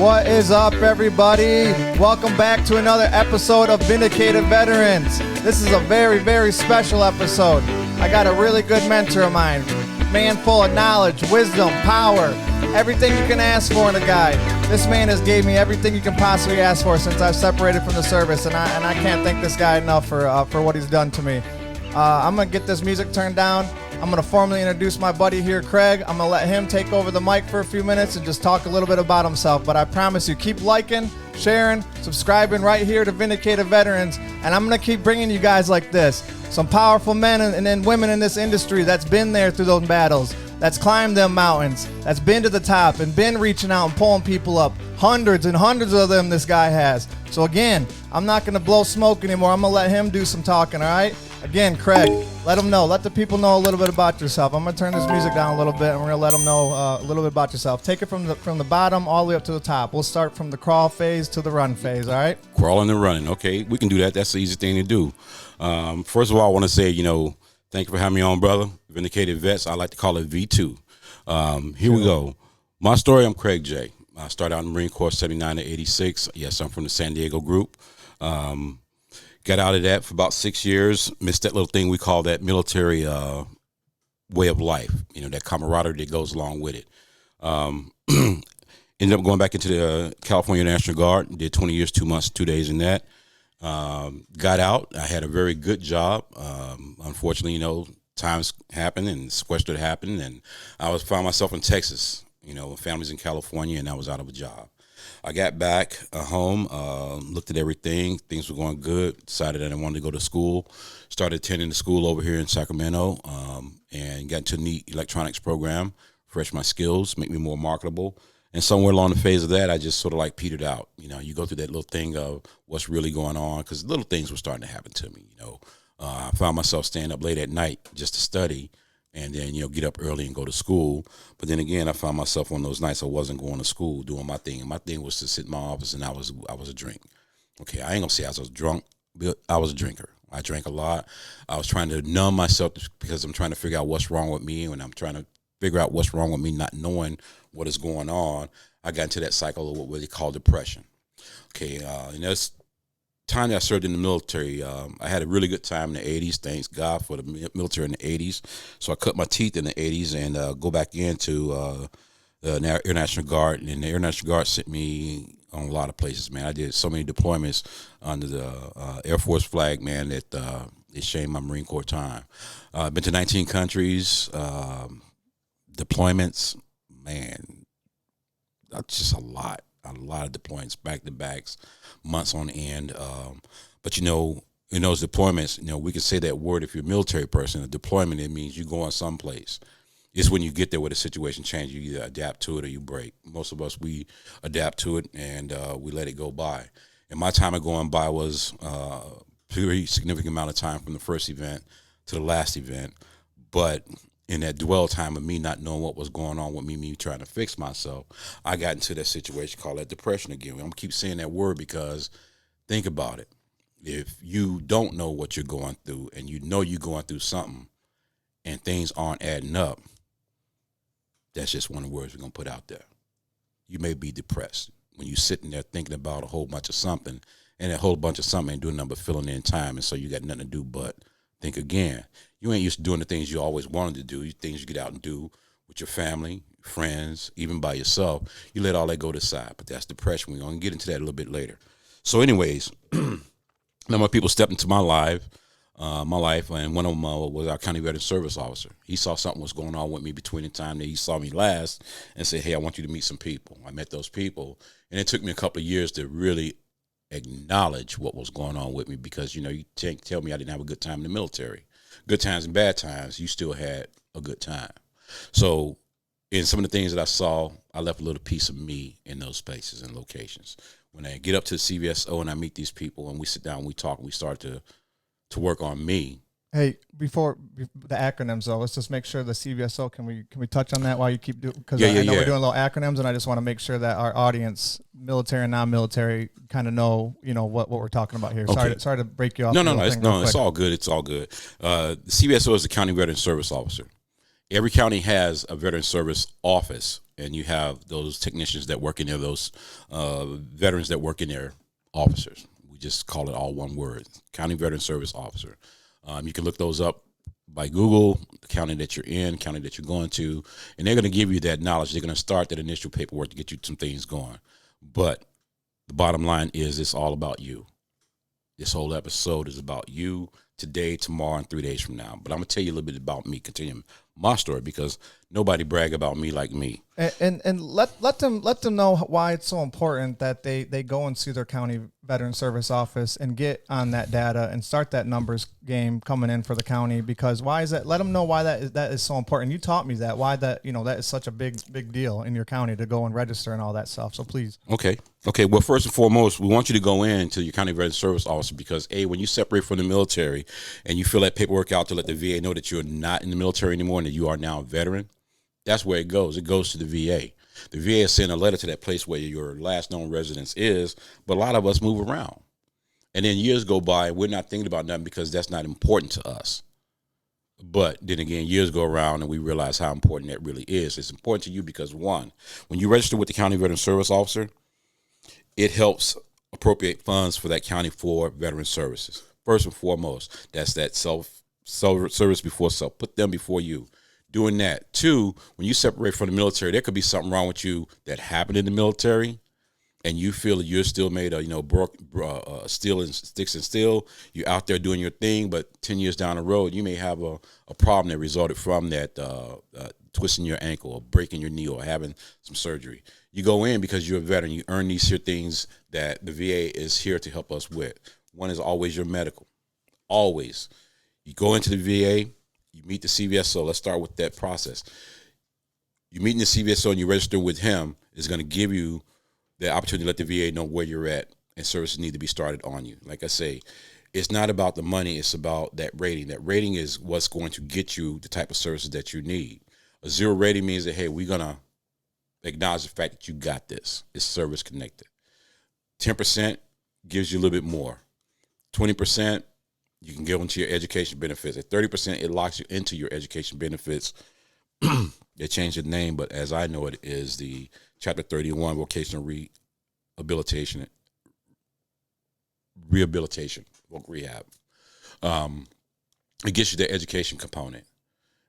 What is up, everybody? Welcome back to another episode of Vindicated Veterans. This is a very, very special episode. I got a really good mentor of mine, man full of knowledge, wisdom, power, everything you can ask for in a guy. This man has gave me everything you can possibly ask for since I've separated from the service, and I can't thank this guy enough for what he's done to me. I'm going to get this music turned down. I'm going to formally introduce my buddy here, Craig. I'm going to let him take over the mic for a few minutes and just talk a little bit about himself. But I promise you, keep liking, sharing, subscribing right here to Vindicated Veterans. And I'm going to keep bringing you guys like this. Some powerful men and then women in this industry that's been there through those battles, that's climbed them mountains, that's been to the top and been reaching out and pulling people up. Hundreds and hundreds of them this guy has. So again, I'm not going to blow smoke anymore. I'm going to let him do some talking, all right? Again, Craig, let them know. Let the people know a little bit about yourself. I'm going to turn this music down a little bit, and we're going to let them know a little bit about yourself. Take it from the bottom all the way up to the top. We'll start from the crawl phase to the run phase, all right? Crawling and running. Okay, we can do that. That's the easy thing to do. First of all, I want to say, thank you for having me on, brother. Vindicated Vets. I like to call it V2. Here we go. My story, I'm Craig J. I started out in the Marine Corps 79 to 86. Yes, I'm from the San Diego group. Got out of that for about 6 years. Missed that little thing we call that military way of life, that camaraderie that goes along with it. Ended up going back into the California National Guard. Did 20 years, 2 months, 2 days in that. Got out. I had a very good job. Unfortunately, times happened and sequester happened, and I found myself in Texas. Family's in California, and I was out of a job. I got back home, looked at everything. Things were going good. Decided that I wanted to go to school. Started attending the school over here in Sacramento, and got into the electronics program, fresh my skills, make me more marketable. And somewhere along the phase of that, I just sort of like petered out. You go through that little thing of what's really going on, because little things were starting to happen to me. I found myself staying up late at night just to study, and then, get up early and go to school. But then again, I found myself on those nights I wasn't going to school, doing my thing. And my thing was to sit in my office, and I was a drink. Okay, I ain't going to say I was drunk, but I was a drinker. I drank a lot. I was trying to numb myself because I'm trying to figure out what's wrong with me, and I'm trying to figure out what's wrong with me not knowing what is going on. I got into that cycle of what they call depression. Okay, and that's time that I served in the military. I had a really good time in the 80s. Thanks God for the military in the 80s. So I cut my teeth in the 80s and go back into the Air National Guard. And the Air National Guard sent me on a lot of places, man. I did so many deployments under the Air Force flag, man, that it shamed my Marine Corps time. I've been to 19 countries, deployments, man, that's just a lot of deployments, back-to-backs, months on end. But, in those deployments, we can say that word if you're a military person. A deployment, it means you're going someplace. It's when you get there where the situation changes. You either adapt to it or you break. Most of us, we adapt to it and we let it go by. And my time of going by was a pretty significant amount of time from the first event to the last event. But in that dwell time of me not knowing what was going on with me trying to fix myself, I got into that situation called that depression again. I'm going to keep saying that word because think about it. If you don't know what you're going through and you're going through something and things aren't adding up, that's just one of the words we're going to put out there. You may be depressed when you're sitting there thinking about a whole bunch of something, and that whole bunch of something ain't doing nothing but filling in time, and so you got nothing to do but think again. You ain't used to doing the things you always wanted to do, things you get out and do with your family, friends, even by yourself. You let all that go to the side, but that's depression. We're going to get into that a little bit later. So anyways, now my people stepped into my life, and one of them was our county veteran service officer. He saw something was going on with me between the time that he saw me last and said, hey, I want you to meet some people. I met those people, and it took me a couple of years to really acknowledge what was going on with me because, you can't tell me I didn't have a good time in the military. Good times and bad times, you still had a good time. So in some of the things that I saw, I left a little piece of me in those spaces and locations. When I get up to the CVSO and I meet these people and we sit down and we talk and we start to work on me. Hey, before the acronyms though, let's just make sure the CVSO, can we touch on that while you keep doing, because I know we're doing little acronyms and I just want to make sure that our audience, military and non-military, kind of know, what we're talking about here. Okay. Sorry to break you off. No, it's all good. It's all good. The CVSO is the County Veteran Service Officer. Every county has a veteran service office and you have those technicians that work in there, those veterans that work in there, officers. We just call it all one word, County Veteran Service Officer. You can look those up by Google, the county that you're in, county that you're going to, and they're going to give you that knowledge. They're going to start that initial paperwork to get you some things going. But the bottom line is it's all about you. This whole episode is about you today, tomorrow, and 3 days from now. But I'm going to tell you a little bit about me, continuing my story, because nobody brag about me like me. And let them know why it's so important that they go and see their county veteran service office and get on that data and start that numbers game coming in for the county. Because why is that? Let them know why that is so important. You taught me that, why that is such a big deal in your county to go and register and all that stuff. So please. Okay. Well, first and foremost, we want you to go in to your county veteran service officer because when you separate from the military and you fill that paperwork out to let the VA know that you're not in the military anymore and that you are now a veteran, that's where it goes. It goes to the VA. The VA is sending a letter to that place where your last known residence is, but a lot of us move around. And then years go by, we're not thinking about nothing because that's not important to us. But then again, years go around and we realize how important that really is. It's important to you because, one, when you register with the County Veteran Service Officer, it helps appropriate funds for that county for veteran services. First and foremost, that's that service before self. Put them before you. Doing that. Two, when you separate from the military, there could be something wrong with you that happened in the military, and you feel that you're still made of, steel and sticks and steel. You're out there doing your thing, but 10 years down the road, you may have a problem that resulted from that twisting your ankle or breaking your knee or having some surgery. You go in because you're a veteran. You earn these here things that the VA is here to help us with. One is always your medical. Always. You go into the VA. You meet the CVSO. Let's start with that process. You meet in the CVSO and you register with him is going to give you the opportunity to let the VA know where you're at and services need to be started on you. Like I say, it's not about the money. It's about that rating. That rating is what's going to get you the type of services that you need. A 0 rating means that, hey, we're going to acknowledge the fact that you got this. It's service connected. 10% gives you a little bit more. 20%, you can go into your education benefits. At 30%, it locks you into your education benefits. They changed the name, but as I know it is the Chapter 31 Vocational Rehabilitation, Rehab. It gets you the education component.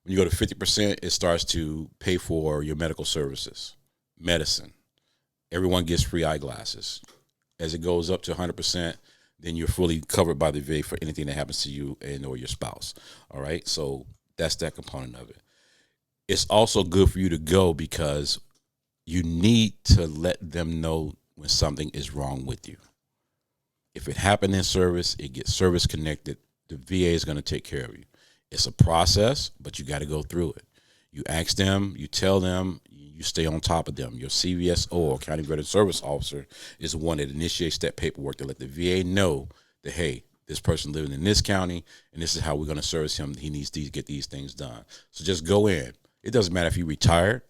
When you go to 50%, it starts to pay for your medical services, medicine. Everyone gets free eyeglasses. As it goes up to 100%, then you're fully covered by the VA for anything that happens to you and or your spouse. All right, so that's that component of it. It's also good for you to go because you need to let them know when something is wrong with you. If it happened in service, it gets service connected. The VA is going to take care of you. It's a process, but you got to go through it. You ask them, you tell them, you stay on top of them. Your CVSO or County Veteran Service Officer is the one that initiates that paperwork to let the VA know that, hey, this person living in this county, and this is how we're going to service him. He needs to get these things done. So just go in. It doesn't matter if you retired.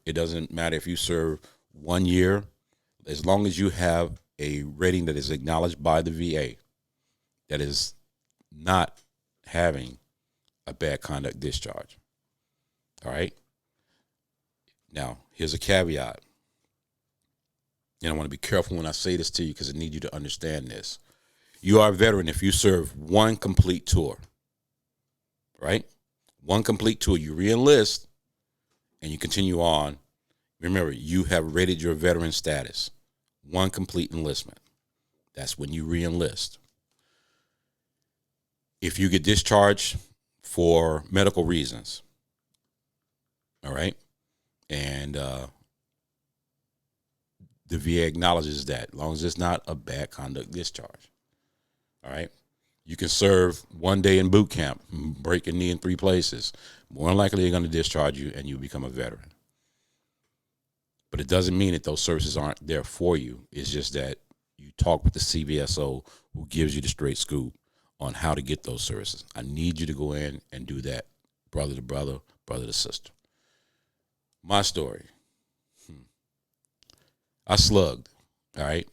It doesn't matter if you serve 1 year. As long as you have a rating that is acknowledged by the VA that is not having a bad conduct discharge. All right? Now, here's a caveat. And I want to be careful when I say this to you because I need you to understand this. You are a veteran if you serve one complete tour, right? One complete tour. You re-enlist and you continue on. Remember, you have rated your veteran status. One complete enlistment. That's when you re-enlist. If you get discharged for medical reasons, all right, and the VA acknowledges that, as long as it's not a bad conduct discharge. All right. You can serve 1 day in boot camp, break your knee in 3 places. More than likely, they're going to discharge you and you become a veteran. But it doesn't mean that those services aren't there for you. It's just that you talk with the CVSO who gives you the straight scoop on how to get those services. I need you to go in and do that, brother to brother, brother to sister. My story. I slugged, all right?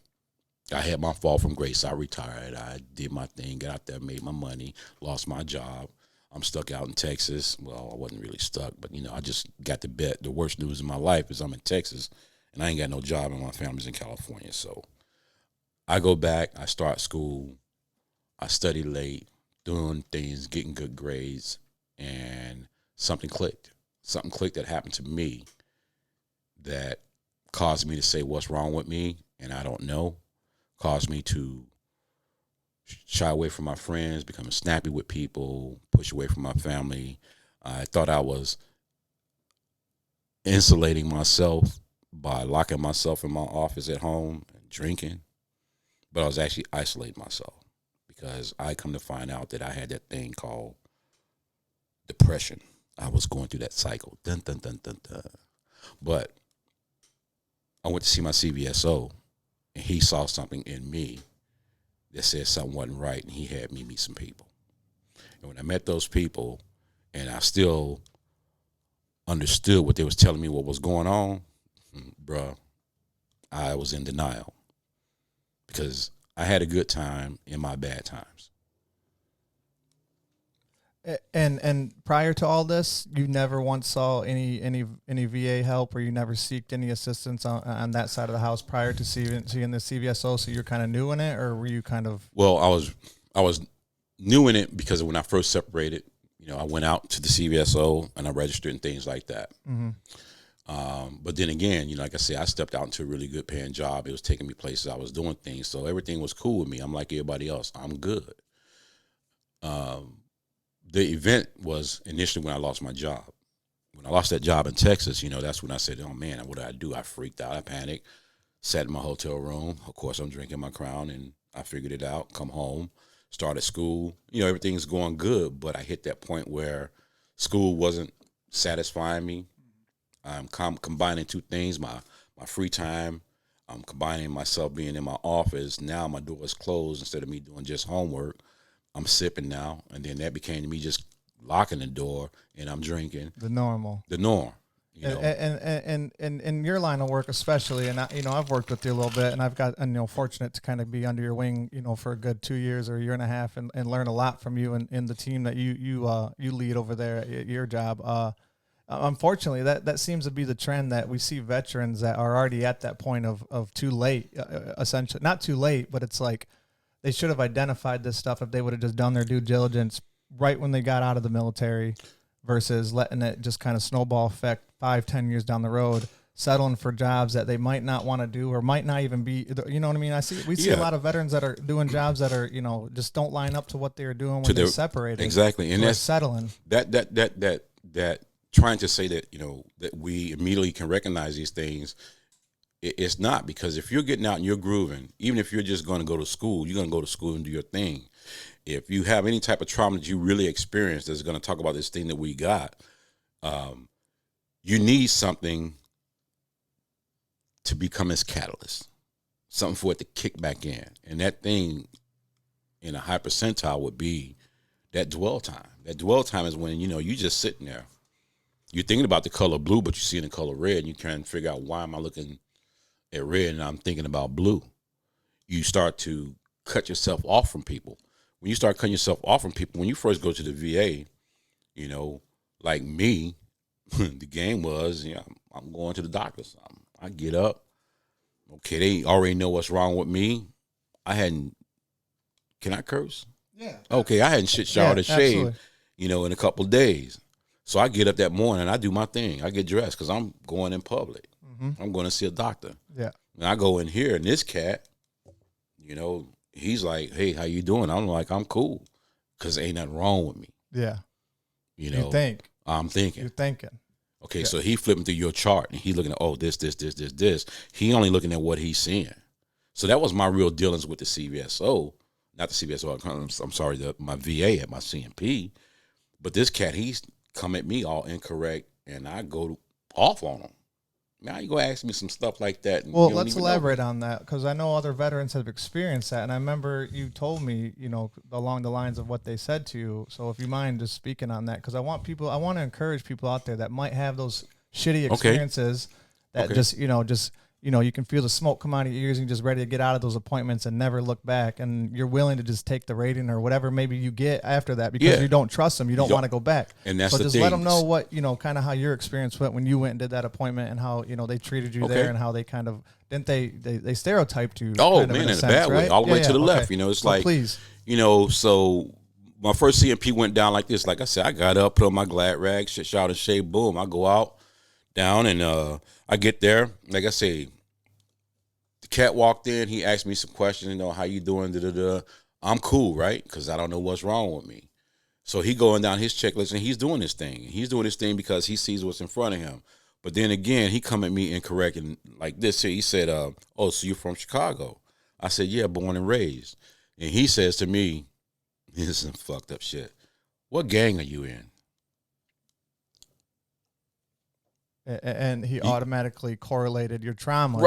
I had my fall from grace. I retired. I did my thing, got out there, made my money, lost my job. I'm stuck out in Texas. Well, I wasn't really stuck, but I just got the worst news in my life is I'm in Texas, and I ain't got no job, and my family's in California. So I go back, I start school, I study late, doing things, getting good grades, and something clicked. Something clicked that happened to me that caused me to say what's wrong with me, and I don't know. Caused me to shy away from my friends, becoming snappy with people, push away from my family. I thought I was insulating myself by locking myself in my office at home and drinking, but I was actually isolating myself because I come to find out that I had that thing called depression. I was going through that cycle. Dun, dun, dun, dun, dun. But I went to see my CVSO, and he saw something in me that said something wasn't right, and he had me meet some people. And when I met those people, and I still understood what they was telling me what was going on, bruh, I was in denial because I had a good time in my bad times. And prior to all this, you never once saw any VA help, or you never seeked any assistance on that side of the house prior to seeing the CVSO. So you're kind of new in it, or were you kind of? Well, I was new in it because when I first separated, I went out to the CVSO and I registered and things like that. Mm-hmm. But then again, like I said, I stepped out into a really good paying job. It was taking me places. I was doing things, so everything was cool with me. I'm like everybody else. I'm good. The event was initially when I lost my job. When I lost that job in Texas, that's when I said, oh, man, what did I do? I freaked out. I panicked, sat in my hotel room. Of course, I'm drinking my Crown, and I figured it out, come home, started school. Everything's going good, but I hit that point where school wasn't satisfying me. I'm combining two things, my free time. I'm combining myself being in my office. Now my door is closed instead of me doing just homework. I'm sipping now, and then that became me just locking the door, and I'm drinking. The norm. And in your line of work especially, and I've worked with you a little bit, and I've got fortunate to kind of be under your wing, for a good 2 years or a year and a half, and learn a lot from you and the team that you lead over there at your job. Unfortunately, that seems to be the trend that we see veterans that are already at that point of too late, essentially not too late, but it's like. They should have identified this stuff if they would have just done their due diligence right when they got out of the military versus letting it just kind of snowball effect 5-10 years down the road, settling for jobs that they might not want to do or might not even be, you know what I mean? We see a lot of veterans that are doing jobs that are, just don't line up to what they were doing when they separated. Exactly. And that's settling. That trying to say that, that we immediately can recognize these things. It's not, because if you're getting out and you're grooving, even if you're just going to go to school, you're going to go to school and do your thing. If you have any type of trauma that you really experienced that's going to talk about this thing that we got, you need something to become its catalyst, something for it to kick back in. And that thing in a high percentile would be that dwell time. That dwell time is when, you just sitting there. You're thinking about the color blue, but you see the color red, and you trying to figure out, why am I looking at red and I'm thinking about blue? You start to cut yourself off from people. When you start cutting yourself off from people, when you first go to the VA, like me, the game was, I'm going to the doctors. I get up. Okay, they already know what's wrong with me. Can I curse? Yeah. Okay, I hadn't showered or shaved, absolutely. In a couple of days. So I get up that morning and I do my thing. I get dressed because I'm going in public. I'm going to see a doctor. Yeah. And I go in here, and this cat, he's like, hey, how you doing? I'm like, I'm cool, because ain't nothing wrong with me. Yeah. You think. I'm thinking. You're thinking. Okay, yeah. So he flipping through your chart, and he looking at, this. He only looking at what he's seeing. So that was my real dealings with the CVSO. Not the CVSO, I'm sorry, my VA at my CMP. But this cat, he's come at me all incorrect, and I go off on him. Now you go ask me some stuff like that. And well, let's elaborate on that, because I know other veterans have experienced that, and I remember you told me, along the lines of what they said to you. So if you mind just speaking on that, because I want to encourage people out there that might have those shitty experiences that just you can feel the smoke come out of your ears and you're just ready to get out of those appointments and never look back. And you're willing to just take the rating or whatever maybe you get after that because you don't trust them. You don't want to go back. And that's so the just thing. let them know what, kind of how your experience went when you went and did that appointment and how, they treated you there and how they kind of, didn't they stereotyped you? Oh, kind of man, in a sense, bad way. right? All the way to the left. Okay. It's so like, please. So my first CMP went down like this. Like I said, I got up, put on my glad rag, shout and shave, boom. I go out, down, and I get there. Like I say, the cat walked in. He asked me some questions, how you doing, da-da-da. I'm cool, right? Because I don't know what's wrong with me. So he going down his checklist, and he's doing this thing. He's doing this thing because he sees what's in front of him. But then again, he come at me incorrect and like this here. He said, oh, so you're from Chicago? I said, yeah, born and raised. And he says to me, this is some fucked up shit. What gang are you in? And he automatically correlated your traumas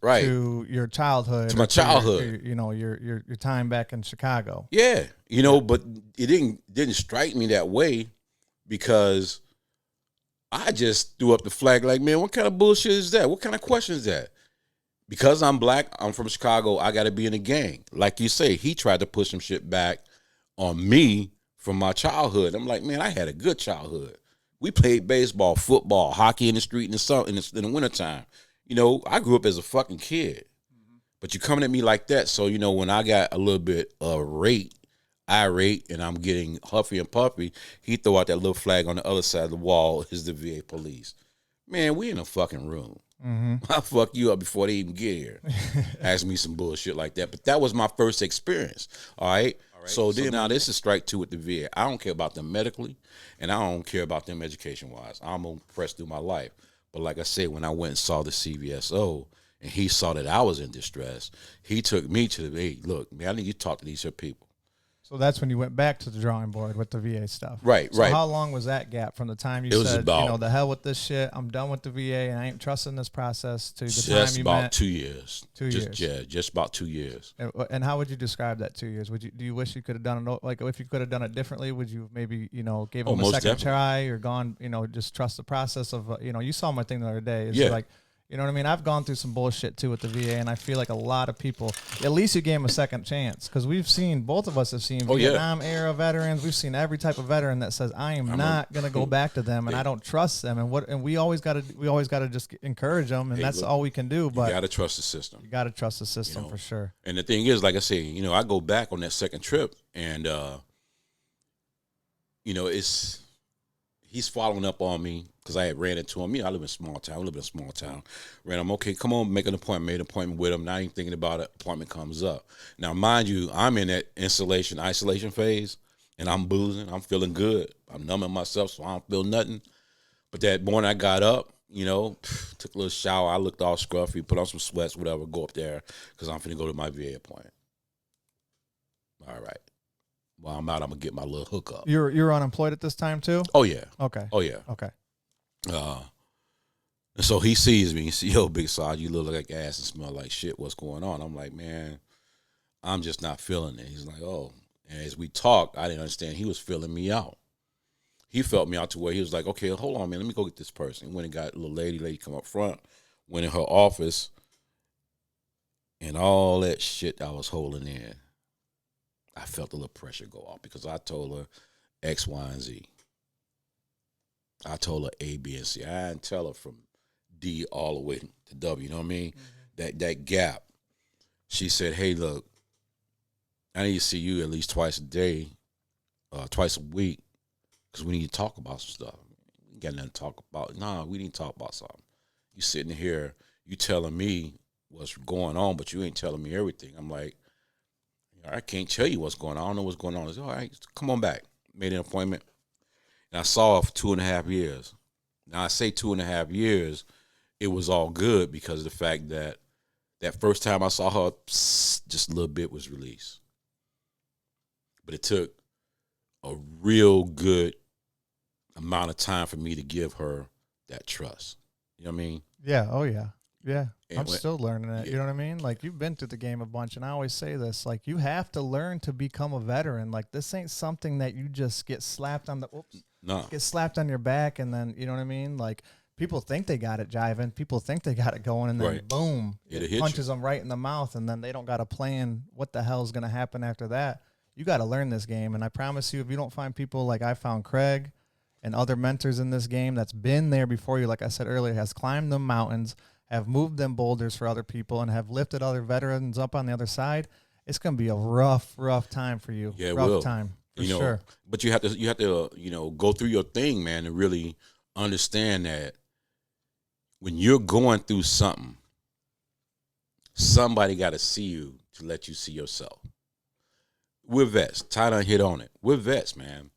right to your childhood. To my childhood. Your time back in Chicago. Yeah. But it didn't strike me that way because I just threw up the flag like, man, what kind of bullshit is that? What kind of question is that? Because I'm black, I'm from Chicago, I got to be in a gang. Like you say, he tried to push some shit back on me from my childhood. I'm like, man, I had a good childhood. We played baseball, football, hockey in the street in the wintertime. I grew up as a fucking kid. But you're coming at me like that. So, when I got a little bit irate, and I'm getting huffy and puffy, he throw out that little flag on the other side of the wall is the VA police. Man, we in a fucking room. I'll fuck you up before they even get here. Ask me some bullshit like that. But that was my first experience. All right. So now this is strike two with the VA. I don't care about them medically, and I don't care about them education-wise. I'm going to press through my life. But like I said, when I went and saw the CVSO, and he saw that I was in distress, he took me to the, hey, look, man, I need you to talk to these here people. So that's when you went back to the drawing board with the VA stuff. Right. So how long was that gap from the time you said, the hell with this shit, I'm done with the VA, and I ain't trusting this process, to the time you met? Just about 2 years. 2 years. Yeah, just about 2 years. And how would you describe that 2 years? Do you wish you could have done it, like if you could have done it differently, would you maybe, gave them a second try or gone, just trust the process of, you saw my thing the other day. It's like, you know what I mean? I've gone through some bullshit too with the VA, and I feel like a lot of people, at least you gave them a second chance, because both of us have seen Vietnam era veterans. We've seen every type of veteran that says, I am not going to go back to them, and I don't trust them. And we always got to just encourage them, and that's all we can do. But you got to trust the system. You got to trust the system for sure. And the thing is, like I say, I go back on that second trip, and he's following up on me because I had ran into him. I live in a small town. I live in a small town. Ran him, okay, come on, make an appointment. Made an appointment with him. Now I ain't thinking about it. Appointment comes up. Now, mind you, I'm in that isolation phase, and I'm boozing. I'm feeling good. I'm numbing myself, so I don't feel nothing. But that morning I got up, took a little shower. I looked all scruffy, put on some sweats, whatever, go up there because I'm finna go to my VA appointment. All right. While I'm out, I'm going to get my little hookup. You're unemployed at this time, too? Oh, yeah. Okay. Oh, yeah. Okay. And so he sees me. He says, yo, Big Sarge, you look like ass and smell like shit. What's going on? I'm like, man, I'm just not feeling it. He's like, oh. And as we talked, I didn't understand. He was feeling me out. He felt me out to where he was like, okay, hold on, man. Let me go get this person. He went and got a little lady come up front, went in her office, and all that shit I was holding in, I felt a little pressure go off because I told her X, Y, and Z. I told her A, B, and C. I didn't tell her from D all the way to W. You know what I mean? Mm-hmm. That gap. She said, hey, look, I need to see you at least twice a day, twice a week, because we need to talk about some stuff. We ain't got nothing to talk about. Nah, we need to talk about something. You sitting here, you telling me what's going on, but you ain't telling me everything. I'm like, I can't tell you what's going on. I don't know what's going on. I said, all right, come on back. Made an appointment. And I saw her for 2.5 years. Now, I say 2.5 years, it was all good because of the fact that first time I saw her, just a little bit was released. But it took a real good amount of time for me to give her that trust. You know what I mean? Yeah. Oh, yeah. Yeah. And I'm still learning it. You know what I mean? Like, you've been through the game a bunch, and I always say this, like, you have to learn to become a veteran. Like, this ain't something that you just get slapped on the, get slapped on your back, and then, you know what I mean? Like, people think they got it jiving. People think they got it going, and then Right. boom, It'll it hit punches them right in the mouth, and then they don't got a plan what the hell is going to happen after that. You got to learn this game, and I promise you, if you don't find people like I found Craig and other mentors in this game that's been there before you, like I said earlier, has climbed them mountains, have moved them boulders for other people, and have lifted other veterans up on the other side, it's going to be a rough time for you. Yeah, it rough will. time, for You know, sure. but you have to, go through your thing, man, and really understand that when you're going through something, somebody got to see you to let you see yourself. We're vets. Ty done hit on it. We're vets, man.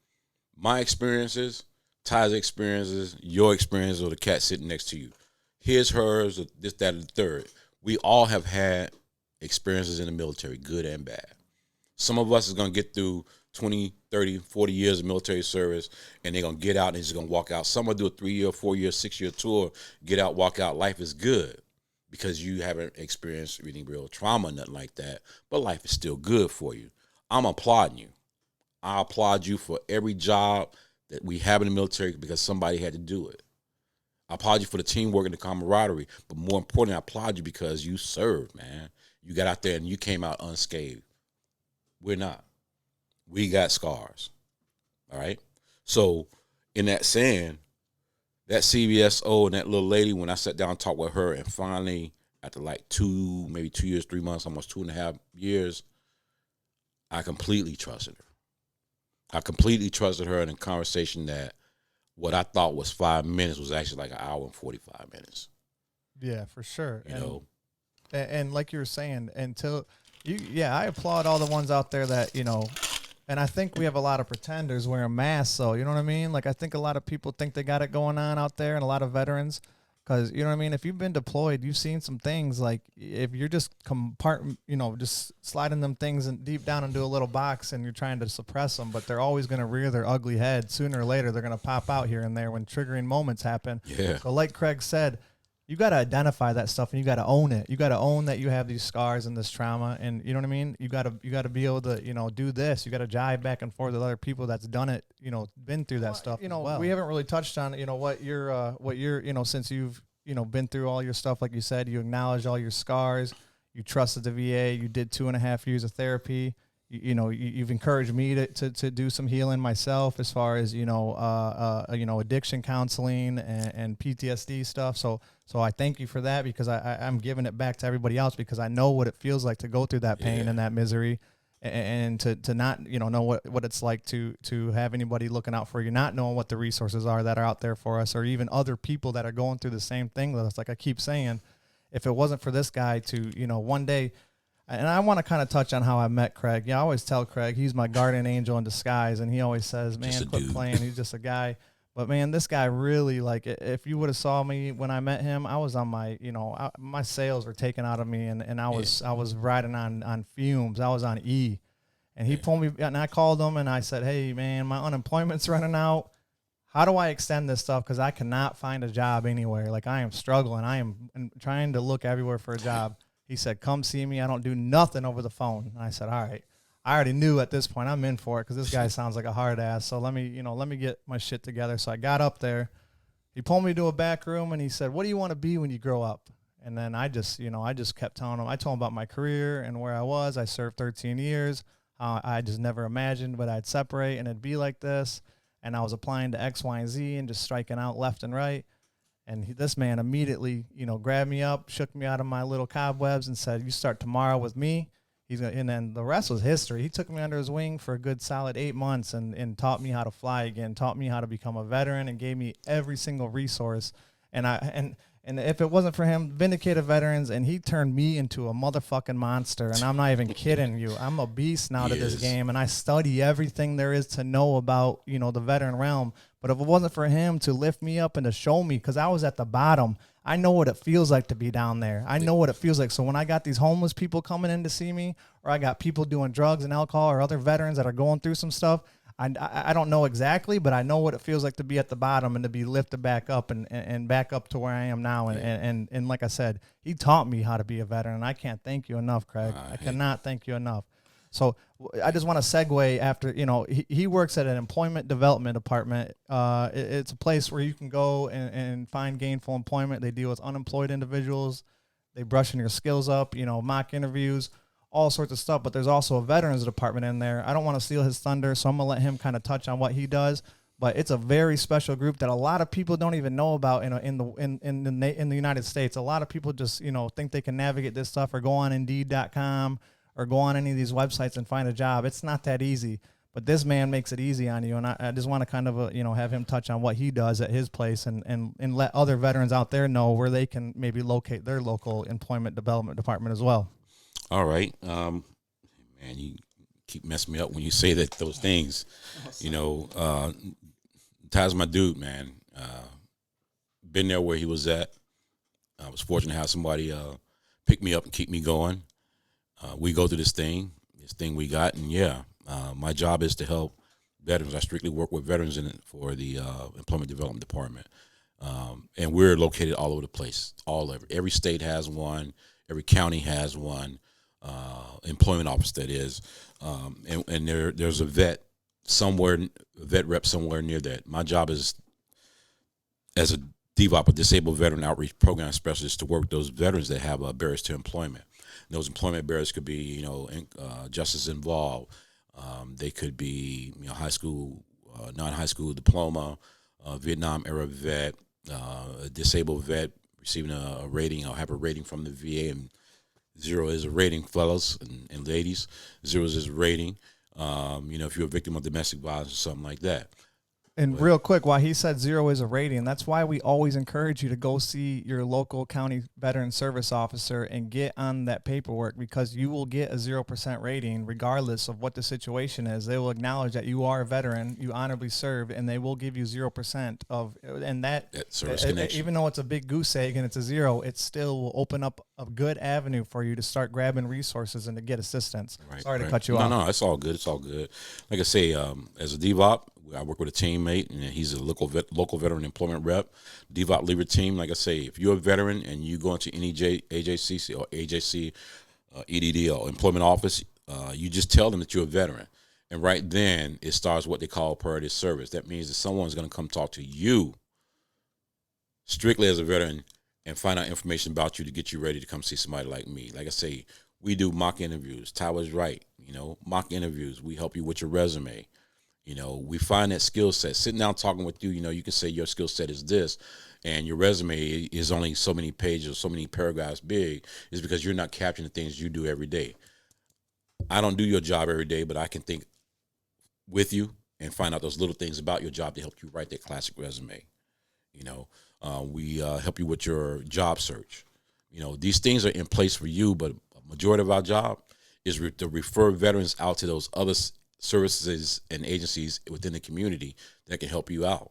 My experiences, Ty's experiences, your experiences, or the cat sitting next to you. His, hers, this, that, and the third. We all have had experiences in the military, good and bad. Some of us is going to get through 20, 30, 40 years of military service, and they're going to get out and they're just going to walk out. Some will do a 3-year, 4-year, 6-year tour, get out, walk out. Life is good because you haven't experienced any real trauma, nothing like that, but life is still good for you. I'm applauding you. I applaud you for every job that we have in the military because somebody had to do it. I applaud you for the teamwork and the camaraderie, but more importantly, I applaud you because you served, man. You got out there and you came out unscathed. We're not. We got scars, all right? So in that saying, that CVSO and that little lady, when I sat down and talked with her, and finally, after like 2 years, 3 months, almost 2.5 years, I completely trusted her. I completely trusted her in a conversation that what I thought was 5 minutes was actually like an hour and 45 minutes. Yeah, for sure. You know? And like you were saying, I applaud all the ones out there that, and I think we have a lot of pretenders wearing masks. So, you know what I mean? Like, I think a lot of people think they got it going on out there, and a lot of veterans, because, you know what I mean? If you've been deployed, you've seen some things. Like, if you're just just sliding them things deep down into a little box and you're trying to suppress them, but they're always going to rear their ugly head. Sooner or later, they're going to pop out here and there when triggering moments happen. Yeah. So like Craig said, you got to identify that stuff, and you got to own it. You got to own that you have these scars and this trauma, and you know what I mean? You got to be able to, do this. You got to jive back and forth with other people that's done it, been through that stuff. We haven't really touched on, what you're, since you've, been through all your stuff. Like you said, you acknowledge all your scars. You trusted the VA. You did 2.5 years of therapy. You've encouraged me to do some healing myself as far as, addiction counseling and PTSD stuff. So I thank you for that, because I'm giving it back to everybody else, because I know what it feels like to go through that pain and that misery, and to not, know what it's like to have anybody looking out for you, not knowing what the resources are that are out there for us, or even other people that are going through the same thing with us. Like I keep saying, if it wasn't for this guy to, one day. And I want to kind of touch on how I met Craig. Yeah, I always tell Craig he's my guardian angel in disguise, and he always says, "Man, quit playing. He's just a guy." But man, this guy really, like, if you would have saw me when I met him, I was on my, my sails were taken out of me, and I was riding on fumes. I was on E, and he pulled me, and I called him, and I said, "Hey, man, my unemployment's running out. How do I extend this stuff? Because I cannot find a job anywhere. Like, I am struggling. I am trying to look everywhere for a job." He said, "Come see me. I don't do nothing over the phone." And I said, "All right." I already knew at this point I'm in for it, because this guy sounds like a hard ass. So let me get my shit together. So I got up there. He pulled me to a back room, and he said, "What do you want to be when you grow up?" And then I just kept telling him. I told him about my career and where I was. I served 13 years. I just never imagined that I'd separate and it'd be like this. And I was applying to X, Y, and Z and just striking out left and right. And this man immediately, grabbed me up, shook me out of my little cobwebs, and said, "You start tomorrow with me." And then the rest was history. He took me under his wing for a good solid 8 months and taught me how to fly again, taught me how to become a veteran, and gave me every single resource. And if it wasn't for him, Vindicated Veterans, and he turned me into a motherfucking monster. And I'm not even kidding you. I'm a beast now to this game, and I study everything there is to know about, the veteran realm. But if it wasn't for him to lift me up and to show me, because I was at the bottom, I know what it feels like to be down there. I know what it feels like. So when I got these homeless people coming in to see me, or I got people doing drugs and alcohol, or other veterans that are going through some stuff, I don't know exactly, but I know what it feels like to be at the bottom and to be lifted back up and back up to where I am now. And like I said, he taught me how to be a veteran. And I can't thank you enough, Craig. I cannot thank you enough. So I just want to segue after, he works at an employment development department. It's a place where you can go and find gainful employment. They deal with unemployed individuals. They brushing your skills up, mock interviews, all sorts of stuff. But there's also a veterans department in there. I don't want to steal his thunder, so I'm going to let him kind of touch on what he does. But it's a very special group that a lot of people don't even know about in the United States. A lot of people just, think they can navigate this stuff or go on Indeed.com or go on any of these websites and find a job. It's not that easy. But this man makes it easy on you, and I just want to kind of have him touch on what he does at his place and let other veterans out there know where they can maybe locate their local employment development department as well. All right, man, you keep messing me up when you say those things. Ty's my dude, man. Been there where he was at. I was fortunate to have somebody pick me up and keep me going. We go through this thing we got, and my job is to help veterans. I strictly work with veterans for the Employment Development Department. And we're located all over the place, all over. Every state has one, every county has one, employment office that is. And there's a vet rep somewhere near that. My job is, as a DVOP, a Disabled Veteran Outreach Program Specialist, to work with those veterans that have barriers to employment. And those employment barriers could be, justice involved. They could be, high school, non-high school diploma, Vietnam era vet, a disabled vet receiving a rating. I'll have a rating from the VA, and 0 is a rating, fellas and ladies. 0 is a rating. If you're a victim of domestic violence or something like that. And real quick, while he said 0 is a rating, that's why we always encourage you to go see your local county veteran service officer and get on that paperwork, because you will get a 0% rating regardless of what the situation is. They will acknowledge that you are a veteran, you honorably served, and they will give you 0% of, and that service connection. Even though it's a big goose egg and it's a 0, it still will open up a good avenue for you to start grabbing resources and to get assistance. Right, Sorry to cut you off. No, it's all good. It's all good. Like I say, as a DVOP, I work with a teammate, and he's a local veteran employment rep. DVOP leader team. Like I say, if you're a veteran and you go into any AJCC or AJC, EDD or employment office, you just tell them that you're a veteran. And right then, it starts what they call priority service. That means that someone's going to come talk to you strictly as a veteran and find out information about you to get you ready to come see somebody like me. Like I say, we do mock interviews. Ty was right. Mock interviews. We help you with your resume. We find that skill set. Sitting down talking with you, you can say your skill set is this, and your resume is only so many pages, so many paragraphs big, is because you're not capturing the things you do every day. I don't do your job every day, but I can think with you and find out those little things about your job to help you write that classic resume. We help you with your job search. These things are in place for you, but a majority of our job is to refer veterans out to those other services and agencies within the community that can help you out.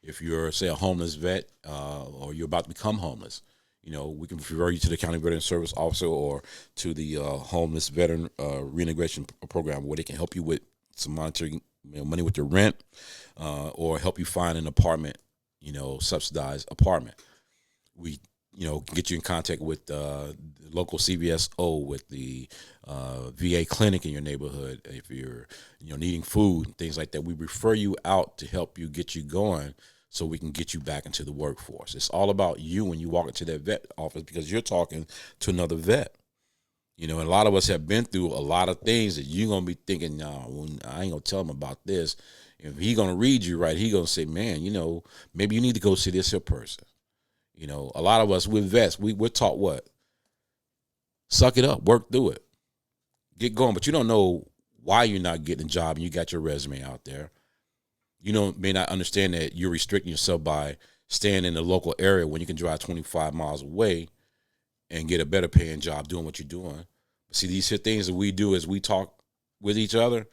If you're, say, a homeless vet or you're about to become homeless, we can refer you to the county veteran service officer or to the homeless veteran reintegration program, where they can help you with some monetary money with your rent or help you find an apartment, subsidized apartment. We get you in contact with the local CVSO, with the VA clinic in your neighborhood. If you're, needing food and things like that, we refer you out to help you get you going so we can get you back into the workforce. It's all about you when you walk into that vet office, because you're talking to another vet. And a lot of us have been through a lot of things that you're going to be thinking, no, I ain't going to tell him about this. If he's going to read you right, he's going to say, man, maybe you need to go see this here person. A lot of us with vets, we're taught what? Suck it up, work through it, get going. But you don't know why you're not getting a job and you got your resume out there. You may not understand that you're restricting yourself by staying in the local area when you can drive 25 miles away and get a better paying job doing what you're doing. But see, these here things that we do as we talk with each other,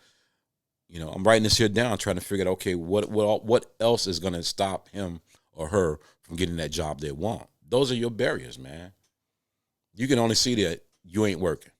I'm writing this here down, trying to figure out, okay, what else is going to stop him or her from getting that job they want. Those are your barriers, man. You can only see that you ain't working.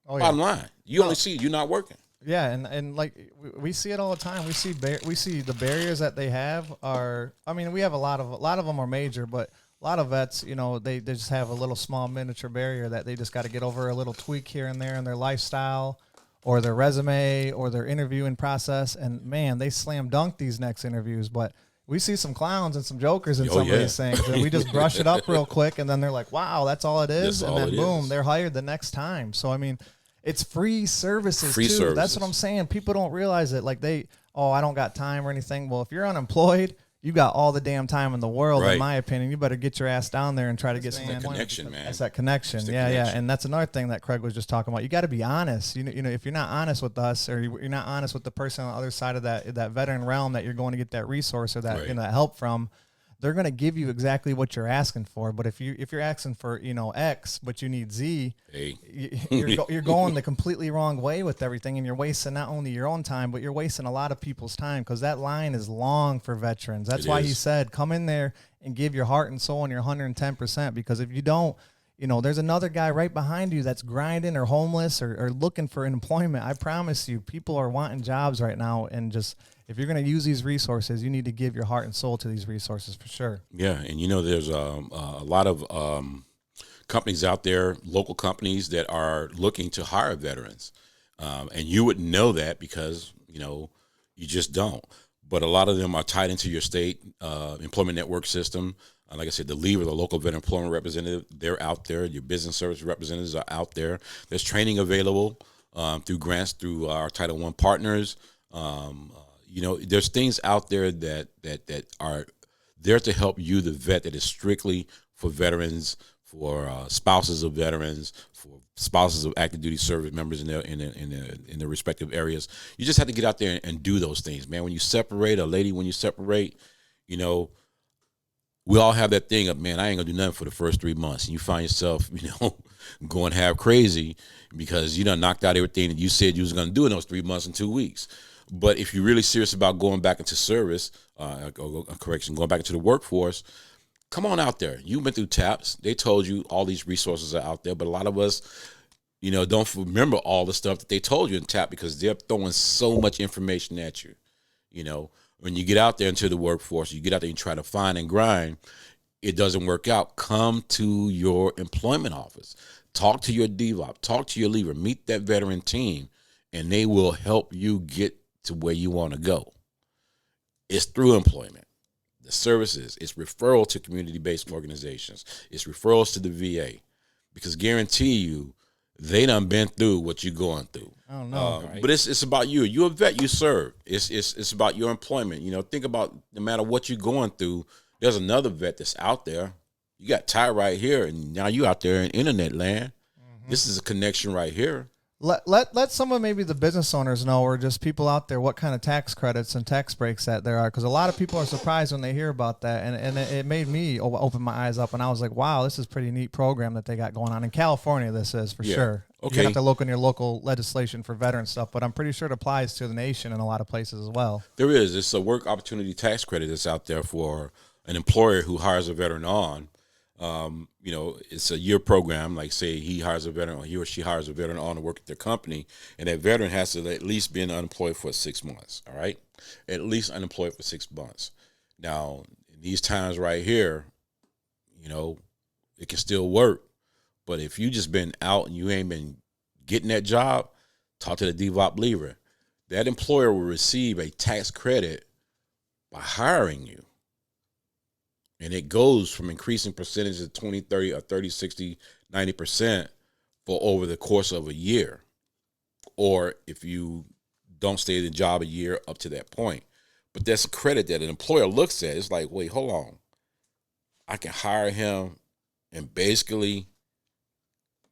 Oh, yeah. Bottom line, you only see you're not working. Yeah, and like we see it all the time. We see the barriers that they have are. I mean, we have a lot of them are major, but A lot of vets, you know, they just have a little small miniature barrier that they just got to get over, a little tweak here and there in their lifestyle or their resume or their interviewing process. And man, they slam dunk these next interviews, but we see some clowns and some jokers in some of these things, and we just brush it up real quick, and then they're like, wow, that's all it is. And then boom, they're hired the next time. So, I mean, it's free services too. That's what I'm saying. People don't realize it. Like I don't got time or anything. Well, if you're unemployed, you got all the damn time in the world, in my opinion. You better get your ass down there and try to get some connection, man. That's that connection. Yeah. And that's another thing that Craig was just talking about. You got to be honest. You know, if you're not honest with us, or you're not honest with the person on the other side of that veteran realm that you're going to get that resource or that that help from, they're going to give you exactly what you're asking for. But if you're asking for, you know, X, but you need Z, you're going the completely wrong way with everything, and you're wasting not only your own time, but you're wasting a lot of people's time, because that line is long for veterans. That's why he said, come in there and give your heart and soul and your 110%, because if you don't, you know, there's another guy right behind you that's grinding or homeless or looking for employment. I promise you, people are wanting jobs right now, and just, if you're going to use these resources, you need to give your heart and soul to these resources for sure. Yeah, and you know, there's a lot of companies out there, local companies that are looking to hire veterans, and you wouldn't know that because, you know, you just don't. But a lot of them are tied into your state employment network system. Like I said, the LEAVER, the local veteran employment representative, they're out there. Your business service representatives are out there. There's training available through grants, through our Title I partners. You know, there's things out there that are there to help you, the vet, that is strictly for veterans, for spouses of veterans, for spouses of active duty service members in their respective areas. You just have to get out there and do those things, man. When you separate, you know, we all have that thing of, man, I ain't gonna do nothing for the first 3 months. And you find yourself, you know, going half crazy because you done knocked out everything that you said you was gonna do in those 3 months and 2 weeks. But if you're really serious about going back into service, going back into the workforce, come on out there. You've been through TAPS. They told you all these resources are out there, but a lot of us, you know, don't remember all the stuff that they told you in TAP because they're throwing so much information at you. You know, when you get out there into the workforce, you get out there and try to find and grind, it doesn't work out. Come to your employment office. Talk to your DVOP. Talk to your leaver. Meet that veteran team, and they will help you get to where you want to go. It's through employment, the services, it's referral to community-based organizations, it's referrals to the VA, because guarantee you, they done been through what you're going through. I don't know. Right? But it's about you. You're a vet, you serve. It's about your employment. You know, think about no matter what you're going through, there's another vet that's out there. You got Ty right here, and now you out there in internet land. Mm-hmm. This is a connection right here. Let some of maybe the business owners know, or just people out there, what kind of tax credits and tax breaks that there are, because a lot of people are surprised when they hear about that, and it made me open my eyes up, and I was like, wow, this is a pretty neat program that they got going on in California. This is for sure. Okay, you have to look in your local legislation for veteran stuff, but I'm pretty sure it applies to the nation in a lot of places as well. There is. It's a work opportunity tax credit that's out there for an employer who hires a veteran on. You know, it's a year program. Like, say he hires a veteran, or he or she hires a veteran on to work at their company, and that veteran has to at least been unemployed for 6 months. All right, at least unemployed for 6 months. Now, in these times right here, you know, it can still work. But if you just been out and you ain't been getting that job, talk to the DVOP leaver. That employer will receive a tax credit by hiring you. And it goes from increasing percentages of 20, 30, or 30, 60, 90% for over the course of a year. Or if you don't stay in the job a year up to that point. But that's a credit that an employer looks at. It's like, wait, hold on. I can hire him and basically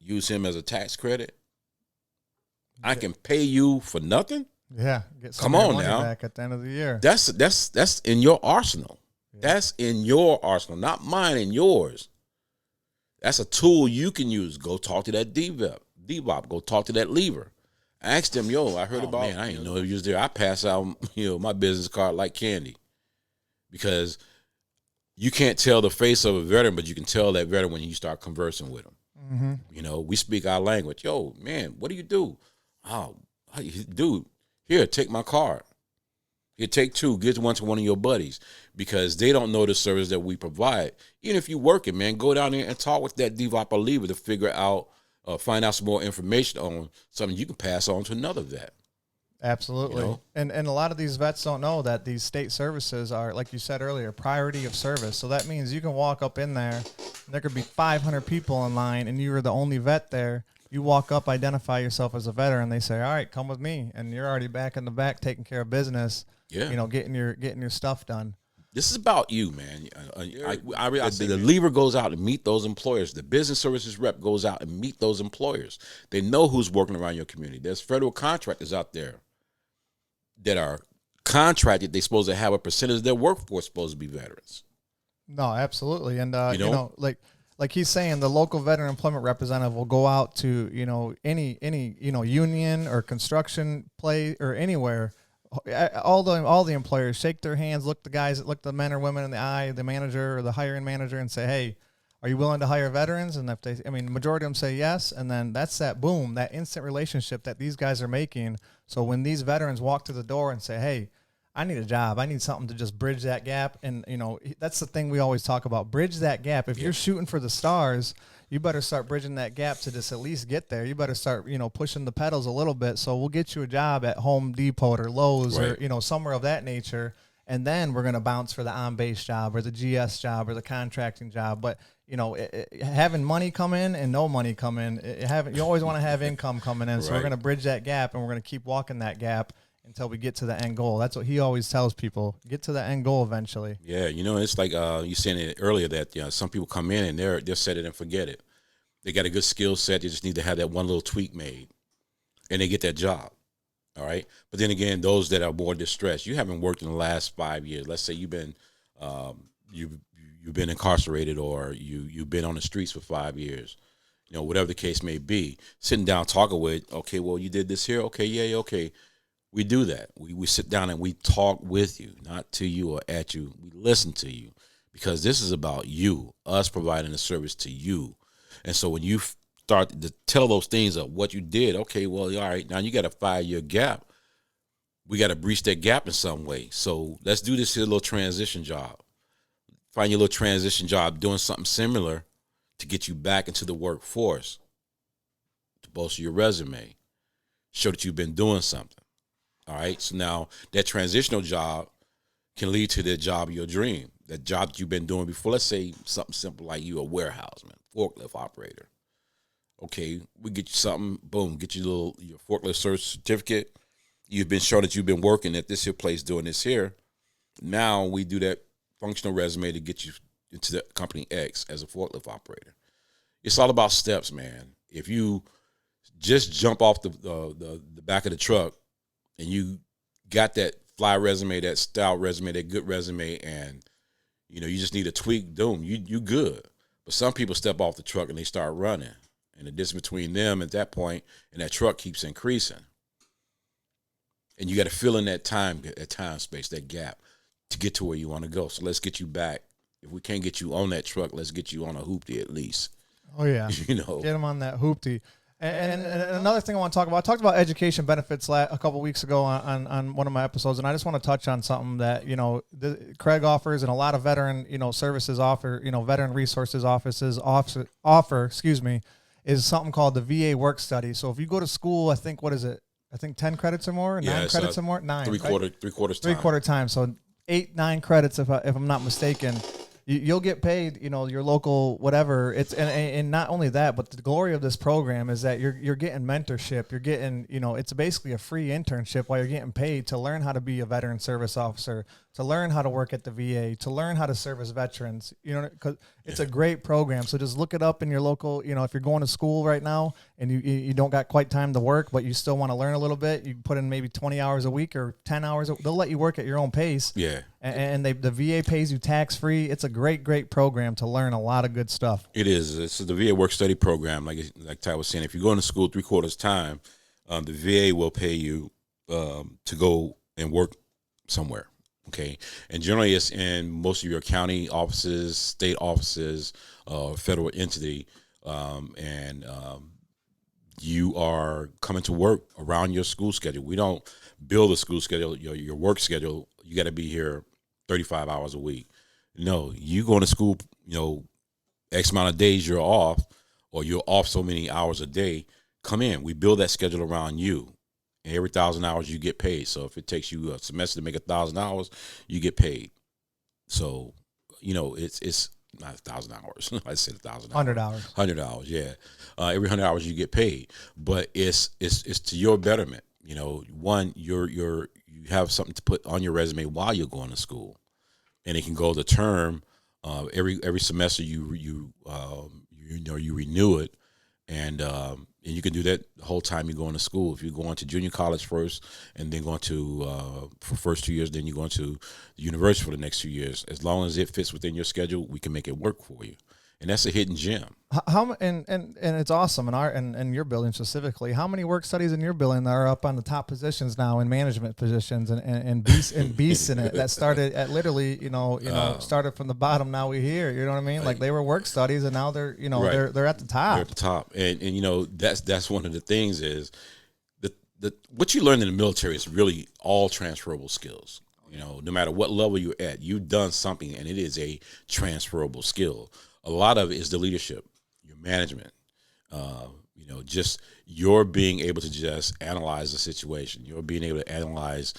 use him as a tax credit. I can pay you for nothing. Yeah, get some Come of your on money now. back at the end of the year. That's in your arsenal. That's in your arsenal, not mine and yours. That's a tool you can use. Go talk to that DVOP. Go talk to that leaver. Ask them, yo, I heard about. Man, I didn't know he was there. I pass out, my business card like candy, because you can't tell the face of a veteran, but you can tell that veteran when you start conversing with him. Mm-hmm. You know, we speak our language. Yo, man, what do you do? Oh, dude, here, take my card. You take two, get one to one of your buddies because they don't know the service that we provide. Even if you working, man, go down there and talk with that DVOP or leaver to figure out, find out some more information on something you can pass on to another vet. Absolutely. You know? And a lot of these vets don't know that these state services are, like you said earlier, priority of service. So that means you can walk up in there, and there could be 500 people in line, and you were the only vet there. You walk up, identify yourself as a veteran, they say, all right, come with me. And you're already back in the back taking care of business, getting your stuff done. This is about you, man. The leaver goes out and meet those employers. The business services rep goes out and meet those employers. They know who's working around your community. There's federal contractors out there that are contracted. They're supposed to have a percentage of their workforce supposed to be veterans. No, absolutely. And, like he's saying, the local veteran employment representative will go out to, any union or construction play or anywhere. All the employers shake their hands, look the men or women in the eye, the manager or the hiring manager, and say, hey, are you willing to hire veterans? And if the majority of them say yes, and then that's that instant relationship that these guys are making. So when these veterans walk through the door and say, hey, I need a job, I need something to just bridge that gap. And, that's the thing we always talk about, bridge that gap. If you're shooting for the stars, you better start bridging that gap to just at least get there. You better start, pushing the pedals a little bit. So we'll get you a job at Home Depot or Lowe's or, somewhere of that nature. And then we're going to bounce for the on-base job or the GS job or the contracting job. But, having money come in and no money come in, you always want to have income coming in. So we're going to bridge that gap, and we're going to keep walking that gap until we get to the end goal. That's what he always tells people. Get to the end goal eventually. Yeah, it's like you said it earlier that some people come in and they're set it and forget it. They got a good skill set. They just need to have that one little tweak made, and they get that job. All right. But then again, those that are more distressed, you haven't worked in the last 5 years. Let's say you've been you've been incarcerated or you've been on the streets for 5 years. Whatever the case may be, sitting down talking with, okay, well, you did this here. Okay, yeah, okay. We do that. We sit down and we talk with you, not to you or at you. We listen to you because this is about you, us providing a service to you. And so when you start to tell those things of what you did, okay, well, all right, now you got a 5-year gap. We got to breach that gap in some way. So let's do this here little transition job. Find your little transition job doing something similar to get you back into the workforce, to bolster your resume, show that you've been doing something. All right. So now that transitional job can lead to the job of your dream, that job that you've been doing before. Let's say something simple like you a warehouseman, forklift operator. Okay, we get you something, boom, get you your forklift service certificate. You've been shown that you've been working at this here place doing this here. Now we do that functional resume to get you into the company X as a forklift operator. It's all about steps, man. If you just jump off the back of the truck and you got that fly resume, that style resume, that good resume, and you just need a tweak, boom, you good. But some people step off the truck and they start running. And the distance between them at that point and that truck keeps increasing. And you got to fill in that time space, that gap to get to where you want to go. So let's get you back. If we can't get you on that truck, let's get you on a hoopty at least. Oh, yeah. Get them on that hoopty. And another thing I want to talk about, I talked about education benefits a couple weeks ago on one of my episodes, and I just want to touch on something that, Craig offers and a lot of veteran, services offer, veteran resources offices offer, is something called the VA work study. So if you go to school, I think 10 credits or more, 9 credits or more, 9. Three-quarter time. So 8-9 credits if I'm not mistaken. You'll get paid, your local whatever. It's and not only that, but the glory of this program is that you're getting mentorship. You're getting, it's basically a free internship while you're getting paid to learn how to be a veteran service officer, to learn how to work at the VA, to learn how to service veterans. Because it's a great program. So just look it up in your local. If you're going to school right now and you don't got quite time to work, but you still want to learn a little bit, you put in maybe 20 hours a week or 10 hours. They'll let you work at your own pace. Yeah. And the VA pays you tax free. It's a great program to learn a lot of good stuff. It is. It's the VA work study program. Like Ty was saying, if you're going to school 3/4 time, the VA will pay you to go and work somewhere. Okay. And generally it's in most of your county offices, state offices, federal entity. you are coming to work around your school schedule. We don't build a school schedule, your work schedule. You got to be here 35 hours a week. No, you going to school, X amount of days you're off, or you're off so many hours a day. Come in. We build that schedule around you. And every 1,000 hours you get paid. So if it takes you a semester to make 1,000 hours, you get paid. So, it's not 1,000 hours. I said 1,000 hours. 100 hours. 100 hours, yeah. Every 100 hours you get paid, but it's to your betterment. One, you have something to put on your resume while you're going to school, and it can go to term. Every semester you renew it, and you can do that the whole time you're going to school. If you're going to junior college first, and then going to for first 2 years, then you're going to the university for the next 2 years. As long as it fits within your schedule, we can make it work for you. And that's a hidden gem. How and it's awesome in your building specifically. How many work studies in your building that are up on the top positions now in management positions and beasts in it that started at literally started from the bottom. Now we're here. You know what I mean? Like they were work studies and now they're right. they're at the top. They're at the top, and that's one of the things is the what you learn in the military is really all transferable skills. No matter what level you're at, you've done something, and it is a transferable skill. A lot of it is the leadership, your management, just your being able to just analyze the situation. You're being able to analyze,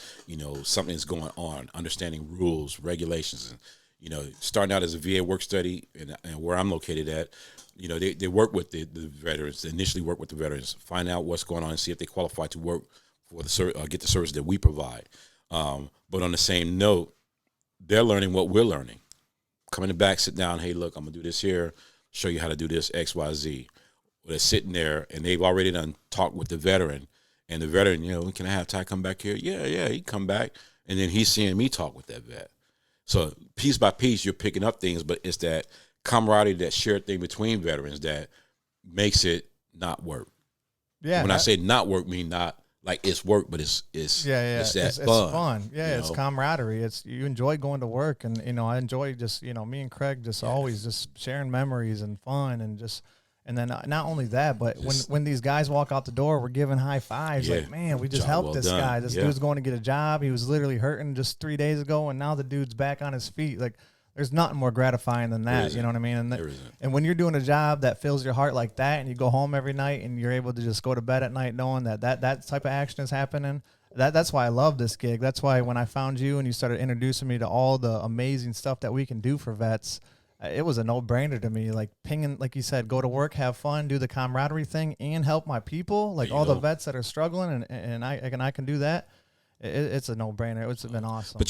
something that's going on, understanding rules, regulations, and, starting out as a VA work study and where I'm located at, they work with the veterans. They initially work with the veterans, find out what's going on and see if they qualify to work for get the service that we provide. But on the same note, they're learning what we're learning. Come in the back, sit down. Hey, look, I'm going to do this here, show you how to do this, X, Y, Z. Well, they're sitting there, and they've already done talked with the veteran. And the veteran, can I have Ty come back here? Yeah, he come back. And then he's seeing me talk with that vet. So piece by piece, you're picking up things, but it's that camaraderie, that shared thing between veterans that makes it not work. Yeah. When I say not work, mean not like it's work, but it's it's that it's fun. Fun. Yeah, it's camaraderie. It's you enjoy going to work, and I enjoy just me and Craig just always just sharing memories and fun, and then not only that, but when these guys walk out the door, we're giving high fives. Like, man, we just helped this guy. This dude's going to get a job. He was literally hurting just 3 days ago, and now the dude's back on his feet. Like, there's nothing more gratifying than that. You know what I mean? And when you're doing a job that fills your heart like that, and you go home every night and you're able to just go to bed at night knowing that type of action is happening, that's why I love this gig. That's why when I found you and you started introducing me to all the amazing stuff that we can do for vets, it was a no-brainer to me. Like pinging, like you said, go to work, have fun, do the camaraderie thing, and help my people. Like all the vets that are struggling, and I can do that. It's a no-brainer. It's been awesome. But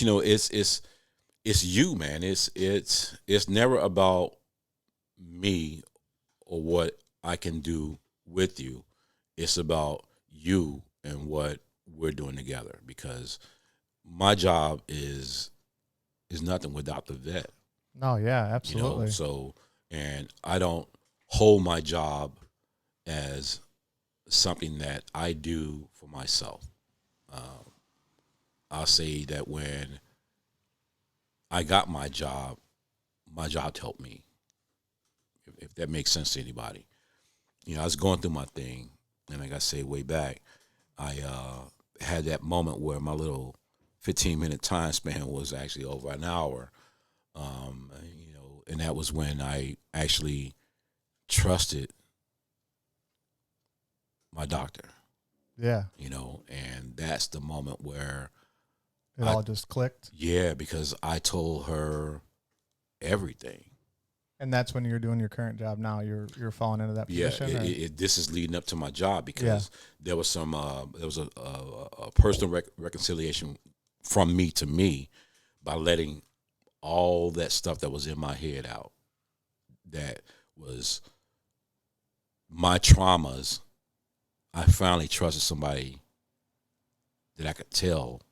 it's you, man. It's never about me or what I can do with you. It's about you and what we're doing together, because my job is nothing without the vet. No, yeah, absolutely. And I don't hold my job as something that I do for myself. I'll say that when I got my job helped me, if that makes sense to anybody. I was going through my thing, and like I say way back, I had that moment where my little 15-minute time span was actually over an hour, and that was when I actually trusted my doctor. Yeah. And that's the moment where it all just clicked. Yeah, because I told her everything. And that's when you're doing your current job now. You're falling into that position. Yeah, this is leading up to my job, because there was some there was a personal reconciliation from me to me by letting all that stuff that was in my head out. That was my traumas. I finally trusted somebody that I could tell,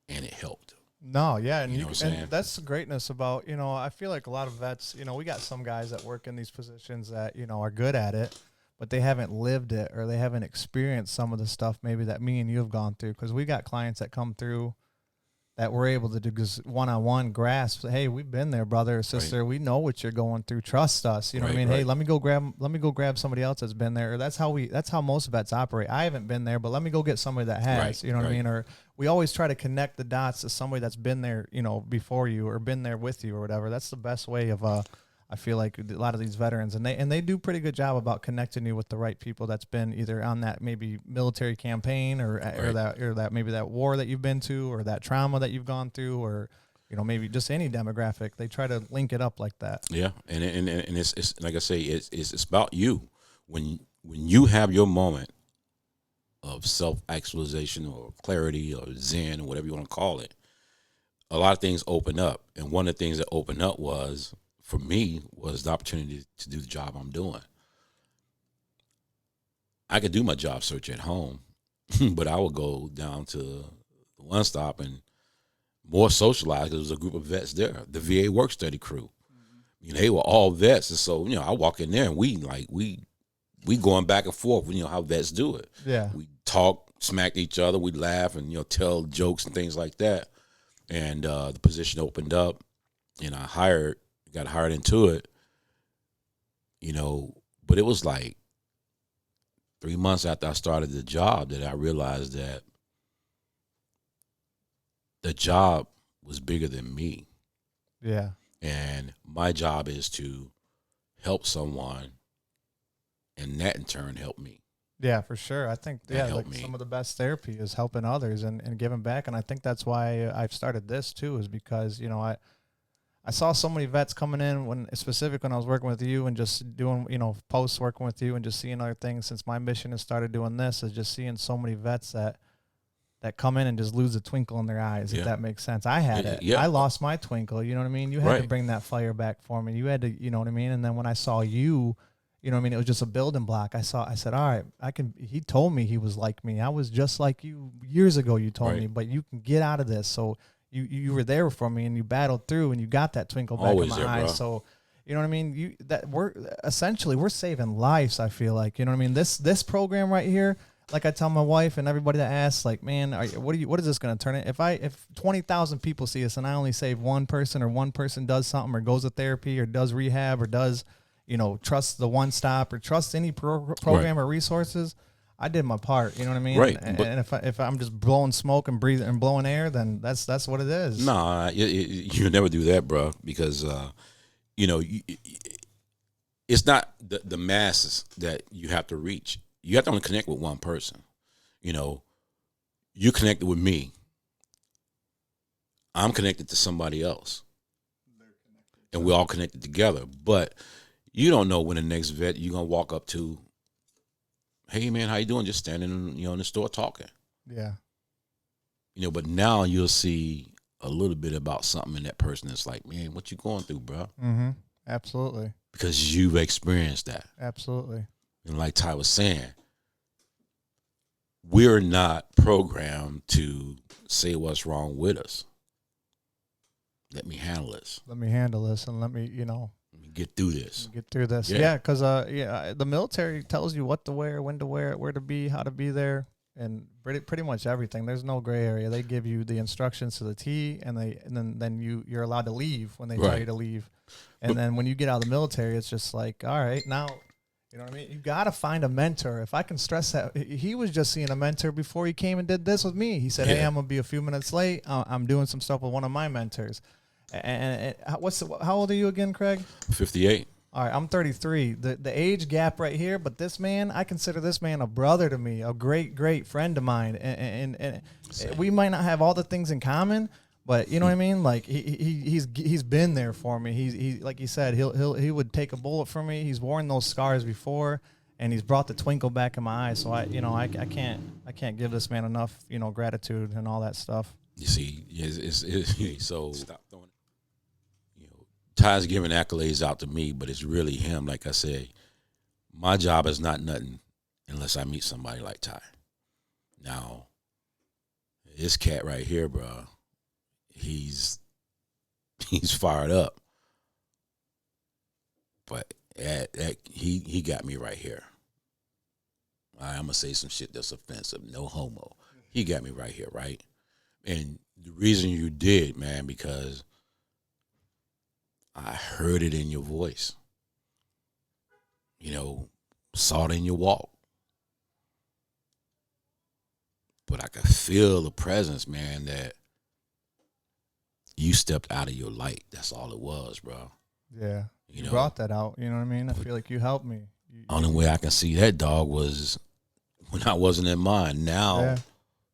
and it helped. No, yeah, and you know what I'm saying? And that's the greatness about, I feel like a lot of vets, we got some guys that work in these positions that, are good at it, but they haven't lived it, or they haven't experienced some of the stuff maybe that me and you have gone through, because we got clients that come through that we're able to do just one-on-one grasp. Hey, we've been there, brother or sister. Right. We know what you're going through. Trust us. You know what I mean? Hey, let me go grab somebody else that's been there. Or that's how most vets operate. I haven't been there, but let me go get somebody that has. Right. You know what I mean? Or we always try to connect the dots to somebody that's been there, before you or been there with you or whatever. That's the best way of I feel like a lot of these veterans, and they do a pretty good job about connecting you with the right people that's been either on that maybe military campaign or that maybe that war that you've been to or that trauma that you've gone through or maybe just any demographic. They try to link it up like that. Yeah, and it's like I say, it's about you when you have your moment of self-actualization or clarity or zen or whatever you want to call it. A lot of things open up, and one of the things that opened up was, for me, was the opportunity to do the job I'm doing. I could do my job search at home, but I would go down to the one stop and more socialized because there was a group of vets there, the VA work study crew. They were all vets, and so I walk in there and we going back and forth. How vets do it. Yeah, we talk, smack each other, we laugh, and tell jokes and things like that. And the position opened up, and I got hired into it. But it was like 3 months after I started the job that I realized that the job was bigger than me. Yeah. And my job is to help someone, and that in turn helped me. Yeah, for sure. I think That some of the best therapy is helping others and giving back. And I think that's why I've started this too, is because I saw so many vets coming in when I was working with you and just doing posts, working with you and just seeing other things. Since my mission has started doing this, is just seeing so many vets that come in and just lose a twinkle in their eyes, if that makes sense. I had it. Yeah. I lost my twinkle. You know what I mean? You had to bring that fire back for me. You had to, you know what I mean? And then when I saw you, you know what I mean? It was just a building block. I said, all right, he told me he was like me. I was just like you years ago, you told me, but you can get out of this. So you were there for me and you battled through and you got that twinkle back in my eyes. Bro. So, you know what I mean? We're saving lives, I feel like. You know what I mean? This program right here, like I tell my wife and everybody that asks, like, man, what is this going to turn in? If 20,000 people see us and I only save one person, or one person does something or goes to therapy or does rehab or does, trust the one stop or trust any program or resources, I did my part. You know what I mean? Right. And if I'm just blowing smoke and breathing and blowing air, then that's what it is. No, you never do that, bro, because it's not the masses that you have to reach. You have to only connect with one person. You connected with me. I'm connected to somebody else. And we're all connected together. But you don't know when the next vet you're going to walk up to, hey, man, how you doing? Just standing in the store talking. Yeah. But now you'll see a little bit about something in that person that's like, man, what you going through, bro? Mm-hmm. Absolutely. Because you've experienced that. Absolutely. And like Ty was saying, we're not programmed to say what's wrong with us. Let me handle this. And let me, get through this. Yeah, because the military tells you what to wear, when to wear it, where to be, how to be there, and pretty much everything. There's no gray area. They give you the instructions to the T, and then you're allowed to leave when they tell you to leave. And then when you get out of the military, it's just like, all right, now, you know what I mean? You got to find a mentor. If I can stress that, he was just seeing a mentor before he came and did this with me. He said, hey, I'm going to be a few minutes late. I'm doing some stuff with one of my mentors. And how old are you again, Craig? 58. All right, I'm 33. The age gap right here, but this man, I consider this man a brother to me, a great friend of mine. And we might not have all the things in common, but you know what I mean? Like he's been there for me. He like you said, he would take a bullet for me. He's worn those scars before, and he's brought the twinkle back in my eyes. So I can't give this man enough, gratitude and all that stuff. You see, so stop throwing. Ty's giving accolades out to me, but it's really him. Like I said, my job is not nothing unless I meet somebody like Ty. Now, this cat right here, bro, he's fired up, but he got me right here. I'm gonna say some shit that's offensive. No homo. He got me right here, right? And The reason you did, man, because I heard it in your voice. Saw it in your walk. But I could feel the presence, man, that you stepped out of your light. That's all it was, bro. Yeah. You brought that out. You know what I mean? I feel like you helped me. Only way I can see that, dog, was when I wasn't in mine. Now, you know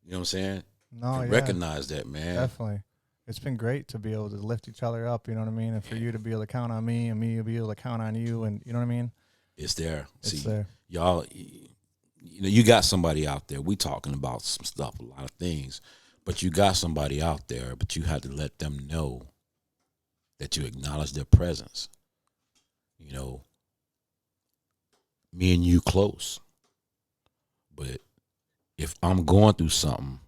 what I'm saying? No, recognize that, man. Definitely. It's been great to be able to lift each other up, you know what I mean? And for you to be able to count on me and me to be able to count on you, and you know what I mean? It's there. It's there. Y'all, you got somebody out there. We talking about some stuff, a lot of things, but you got somebody out there, but you have to let them know that you acknowledge their presence. Me and you close, but if I'm going through something,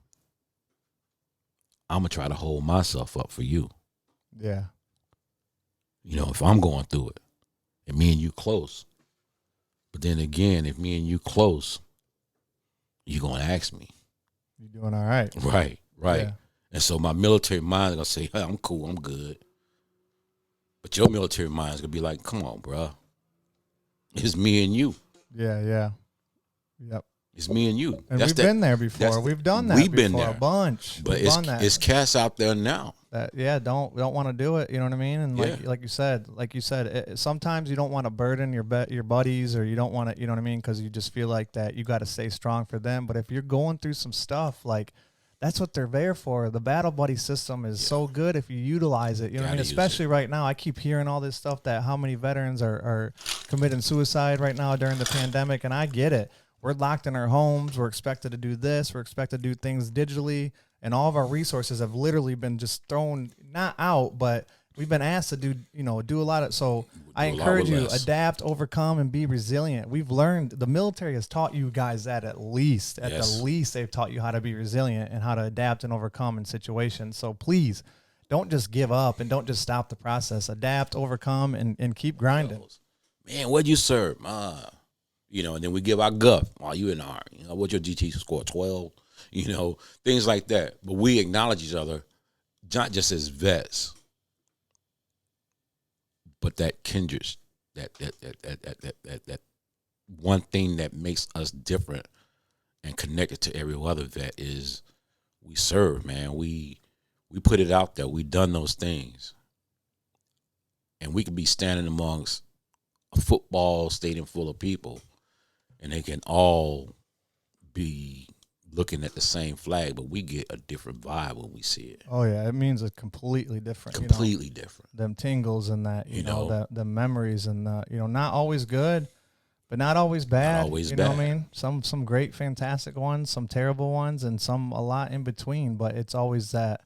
I'm going to try to hold myself up for you. Yeah. If I'm going through it and me and you close, but then again, if me and you close, you're going to ask me. You're doing all right. Right. Yeah. And so my military mind is going to say, hey, I'm cool, I'm good. But your military mind is going to be like, come on, bro. It's me and you. Yeah. Yep. It's me and you. And we've been there before. We've done that before been there a bunch. But it's cats out there now. That don't want to do it. You know what I mean? And like you said, sometimes you don't want to burden your buddies, or you don't want to. You know what I mean? Because you just feel like that you got to stay strong for them. But if you're going through some stuff, like that's what they're there for. The battle buddy system is so good if you utilize it. You know what I mean? Especially right now, I keep hearing all this stuff that how many veterans are committing suicide right now during the pandemic, and I get it. We're locked in our homes. We're expected to do this. We're expected to do things digitally. And all of our resources have literally been just thrown, not out, but we've been asked to do a lot of. So I encourage you, adapt, overcome, and be resilient. We've learned, the military has taught you guys that at least. At the least, they've taught you how to be resilient and how to adapt and overcome in situations. So please, don't just give up and don't just stop the process. Adapt, overcome, and keep grinding. Man, what'd you serve? And then we give our guff while you in the Army. What's your GT score? 12? Things like that. But we acknowledge each other, not just as vets, but that kindred, that one thing that makes us different and connected to every other vet is we serve, man. We put it out there. We done those things. And we could be standing amongst a football stadium full of people, and they can all be looking at the same flag, but we get a different vibe when we see it. Oh yeah, it means it's completely different. Completely different. Them tingles and that, the memories and not always good, but not always bad. Not always bad. You know what I mean? Some great, fantastic ones, some terrible ones, and some a lot in between. But it's always that,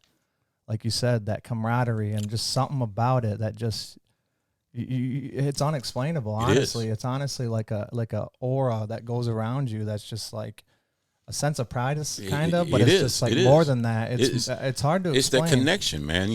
like you said, that camaraderie and just something about it that just. It's unexplainable. Honestly, it's honestly like a aura that goes around you. That's just like a sense of pride, kind of, but it's just like more than that. It's hard to explain. It's that connection, man.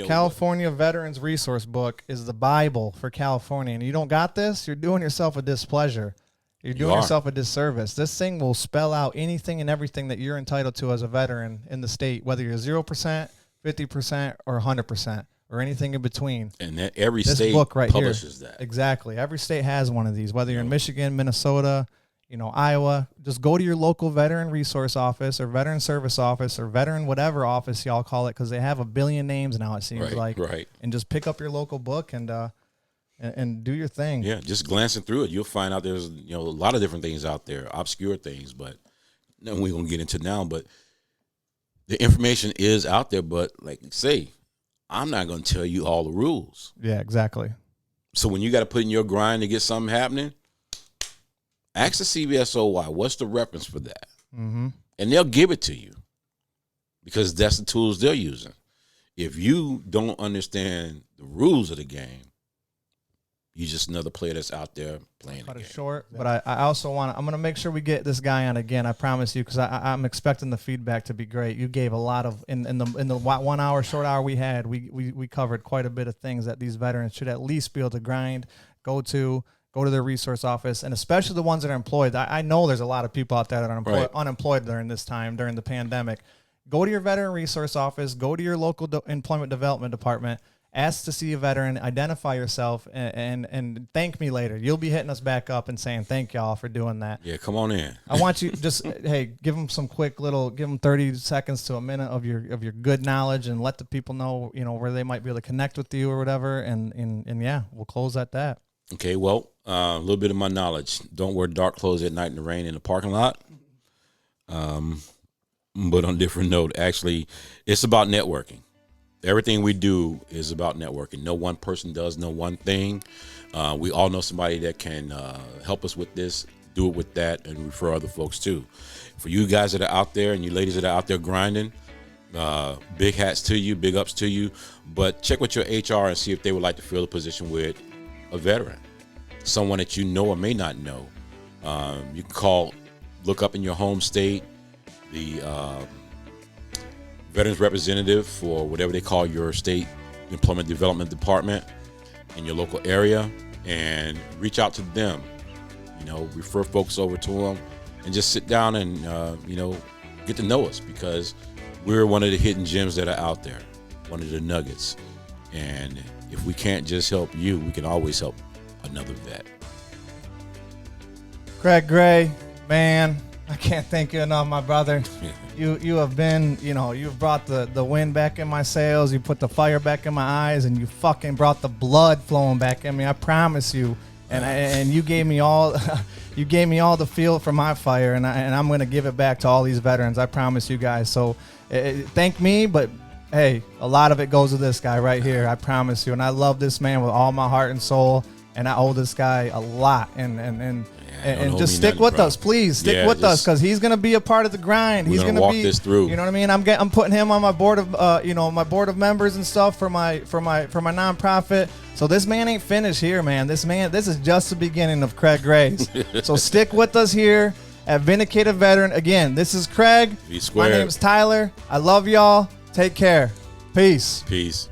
California Veterans Resource Book is the Bible for California, and you don't got this, you're doing yourself a displeasure. You're doing yourself a disservice. This thing will spell out anything and everything that you're entitled to as a veteran in the state, whether you're 0%, 50%, or 100%. Or anything in between. And that every state book right publishes here, that. Exactly. Every state has one of these, whether you're in Michigan, Minnesota, Iowa. Just go to your local veteran resource office or veteran service office or veteran whatever office y'all call it, because they have a billion names now, it seems like. Right. And just pick up your local book and do your thing. Yeah, just glancing through it, you'll find out there's a lot of different things out there, obscure things, but no, we won't get into now. But the information is out there, but like you say, I'm not going to tell you all the rules. Yeah, exactly. So when you got to put in your grind to get something happening, ask the CVSOY, what's the reference for that? Mm-hmm. And they'll give it to you because that's the tools they're using. If you don't understand the rules of the game, you're just another player that's out there playing the game. Short, but I also I'm going to make sure we get this guy on again. I promise you, because I'm expecting the feedback to be great. You gave a lot of in the 1 hour, short hour we had. We covered quite a bit of things that these veterans should at least be able to grind, go to their resource office, and especially the ones that are employed. I know there's a lot of people out there that are unemployed during this time, during the pandemic. Go to your veteran resource office, go to your local employment development department, ask to see a veteran, identify yourself, and thank me later. You'll be hitting us back up and saying thank y'all for doing that. Yeah, come on in. I want you just, hey, give them some quick little, give them 30 seconds to a minute of your good knowledge, and let the people know, where they might be able to connect with you or whatever. And yeah, we'll close at that. Okay, well, a little bit of my knowledge. Don't wear dark clothes at night in the rain in the parking lot. But on a different note, actually, it's about networking. Everything we do is about networking. No one person does no one thing. We all know somebody that can help us with this, do it with that, and refer other folks too. For you guys that are out there and you ladies that are out there grinding, big hats to you, big ups to you. But check with your HR and see if they would like to fill a position with a veteran, someone that you know or may not know. You can look up in your home state, the veterans representative for whatever they call your state employment development department in your local area, and reach out to them. Refer folks over to them, and just sit down and get to know us, because we're one of the hidden gems that are out there, one of the nuggets. And if we can't just help you, we can always help another vet. Craig Gray, man, I can't thank you enough, my brother. You have been, you've brought the wind back in my sails. You put the fire back in my eyes, and you fucking brought the blood flowing back in me. I promise you. And you gave me all, you gave me all the fuel for my fire, and I'm gonna give it back to all these veterans. I promise you guys. So thank me, but hey, a lot of it goes to this guy right here. I promise you. And I love this man with all my heart and soul, and I owe this guy a lot. And just stick with us, please. Stick with us, because he's gonna be a part of the grind. He's gonna walk be this through. You know what I mean? I'm putting him on my board of my board of members and stuff for my nonprofit. So this man ain't finished here, man. This is just the beginning of Craig Gray's. So stick with us here at Vindicated Veteran. Again, this is Craig. V squared. My name's Tyler. I love y'all. Take care. Peace. Peace.